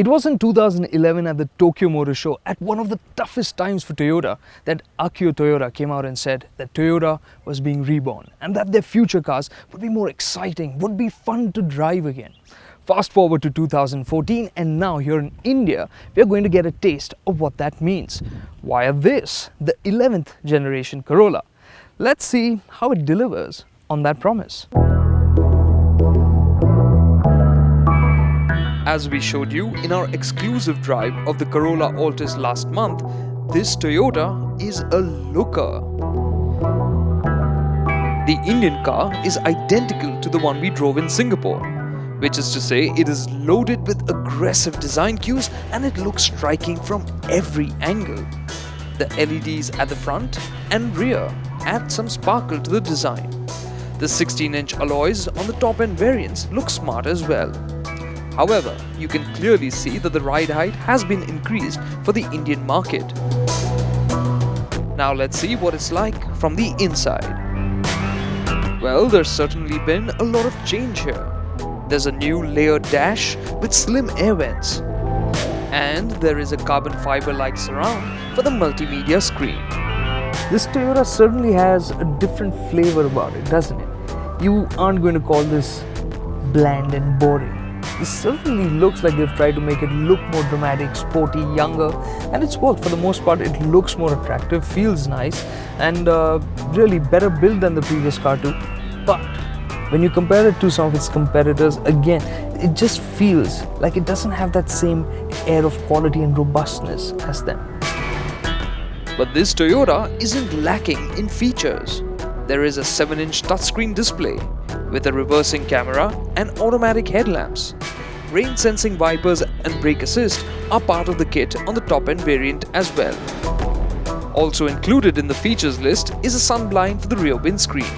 It was in 2011 at the Tokyo Motor Show, at one of the toughest times for Toyota, that Akio Toyoda came out and said that Toyota was being reborn and that their future cars would be more exciting, would be fun to drive again. Fast forward to 2014 and now here in India, we are going to get a taste of what that means. Via this, the 11th generation Corolla. Let's see how it delivers on that promise. As we showed you in our exclusive drive of the Corolla Altis last month, this Toyota is a looker. The Indian car is identical to the one we drove in Singapore, which is to say it is loaded with aggressive design cues and it looks striking from every angle. The LEDs at the front and rear add some sparkle to the design. The 16-inch alloys on the top-end variants look smart as well. However, you can clearly see that the ride height has been increased for the Indian market. Now let's see what it's like from the inside. Well, there's certainly been a lot of change here. There's a new layered dash with slim air vents. And there is a carbon fiber-like surround for the multimedia screen. This Toyota certainly has a different flavor about it, doesn't it? You aren't going to call this bland and boring. This certainly looks like they've tried to make it look more dramatic, sporty, younger, and it's worked. For the most part, it looks more attractive, feels nice, and really better built than the previous car too. But when you compare it to some of its competitors, again, it just feels like it doesn't have that same air of quality and robustness as them. But this Toyota isn't lacking in features. There is a 7-inch touchscreen display with a reversing camera and automatic headlamps. Rain-sensing wipers and brake assist are part of the kit on the top-end variant as well. Also included in the features list is a sunblind for the rear windscreen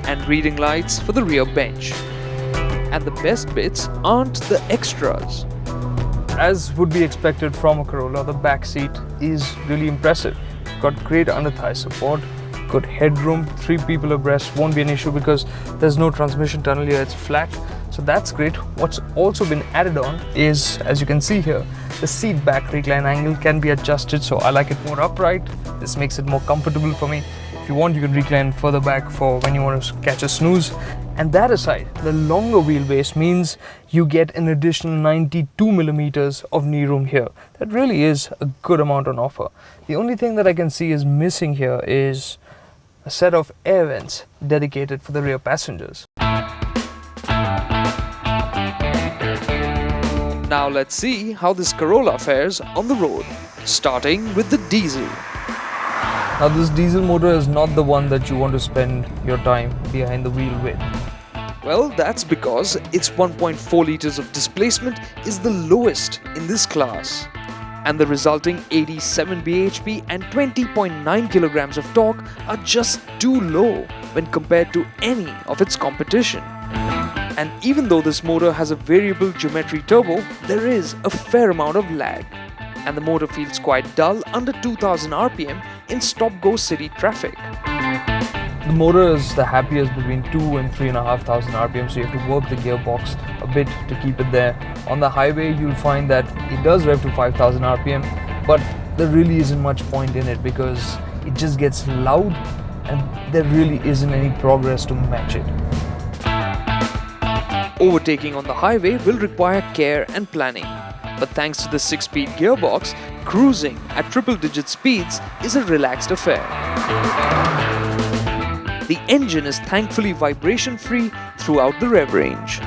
and reading lights for the rear bench. And the best bits aren't the extras. As would be expected from a Corolla, the back seat is really impressive. Got great under-thigh support, good headroom, 3 people abreast won't be an issue because there's no transmission tunnel here, it's flat. So that's great. What's also been added on is, as you can see here, the seat back recline angle can be adjusted, so I like it more upright. This makes it more comfortable for me. If you want, you can recline further back for when you want to catch a snooze. And that aside, the longer wheelbase means you get an additional 92 millimeters of knee room here. That really is a good amount on offer. The only thing that I can see is missing here is a set of air vents dedicated for the rear passengers. Now let's see how this Corolla fares on the road, starting with the diesel. Now this diesel motor is not the one that you want to spend your time behind the wheel with. Well, that's because its 1.4 liters of displacement is the lowest in this class. And the resulting 87 bhp and 20.9 kilograms of torque are just too low when compared to any of its competition. And even though this motor has a variable geometry turbo, there is a fair amount of lag. And the motor feels quite dull under 2000 RPM in stop-go city traffic. The motor is the happiest between 2 and 3,500 RPM, so you have to work the gearbox a bit to keep it there. On the highway, you'll find that it does rev to 5,000 RPM, but there really isn't much point in it because it just gets loud and there really isn't any progress to match it. Overtaking on the highway will require care and planning. But thanks to the 6-speed gearbox, cruising at triple-digit speeds is a relaxed affair. The engine is thankfully vibration-free throughout the rev range.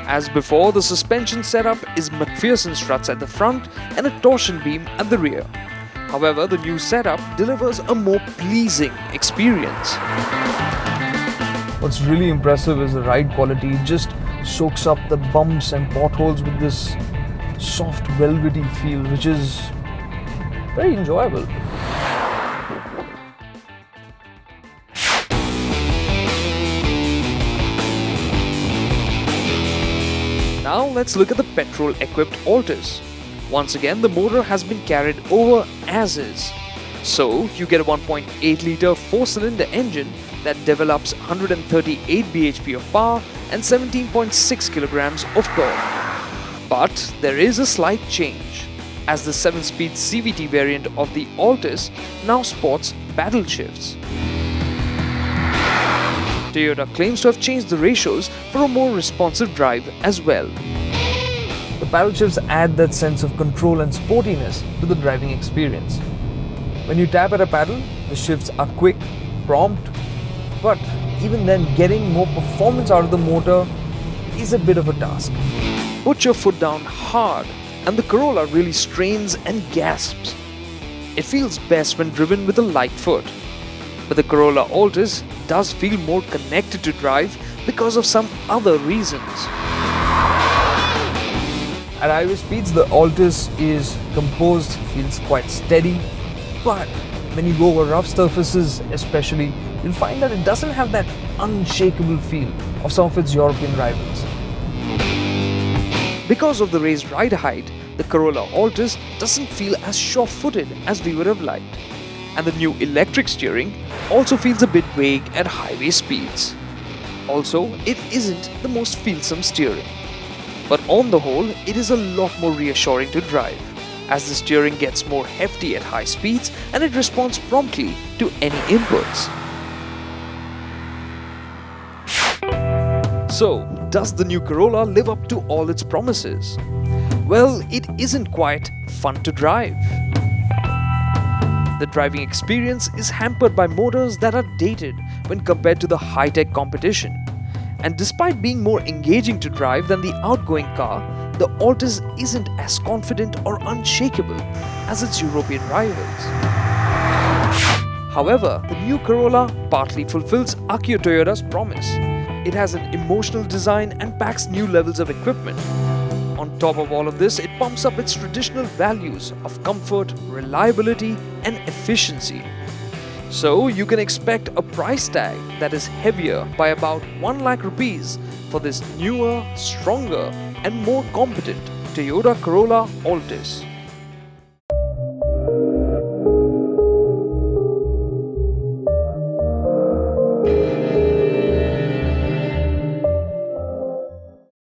As before, the suspension setup is McPherson struts at the front and a torsion beam at the rear. However, the new setup delivers a more pleasing experience. What's really impressive is the ride quality. It just soaks up the bumps and potholes with this soft velvety feel, which is very enjoyable. Now let's look at the petrol-equipped Altis. Once again, the motor has been carried over as is. So you get a 1.8-litre 4-cylinder engine that develops 138 bhp of power and 17.6 kilograms of torque. But there is a slight change, as the 7-speed CVT variant of the Altis now sports paddle shifts. Toyota claims to have changed the ratios for a more responsive drive as well. The paddle shifts add that sense of control and sportiness to the driving experience. When you tap at a paddle, the shifts are quick, prompt, but even then getting more performance out of the motor is a bit of a task. Put your foot down hard and the Corolla really strains and gasps. It feels best when driven with a light foot. But the Corolla Altis does feel more connected to drive because of some other reasons. At highway speeds, the Altis is composed, feels quite steady, but when you go over rough surfaces especially, you'll find that it doesn't have that unshakable feel of some of its European rivals. Because of the raised ride height, the Corolla Altis doesn't feel as sure-footed as we would have liked. And the new electric steering also feels a bit vague at highway speeds. Also, it isn't the most feelsome steering. But on the whole, it is a lot more reassuring to drive, as the steering gets more hefty at high speeds and it responds promptly to any inputs. So, does the new Corolla live up to all its promises? Well, it isn't quite fun to drive. The driving experience is hampered by motors that are dated when compared to the high-tech competition. And despite being more engaging to drive than the outgoing car, the Altis isn't as confident or unshakable as its European rivals. However, the new Corolla partly fulfills Akio Toyoda's promise. It has an emotional design and packs new levels of equipment. On top of all of this, it pumps up its traditional values of comfort, reliability, and efficiency. So you can expect a price tag that is heavier by about 1 lakh rupees for this newer, stronger, and more competent Toyota Corolla Altis.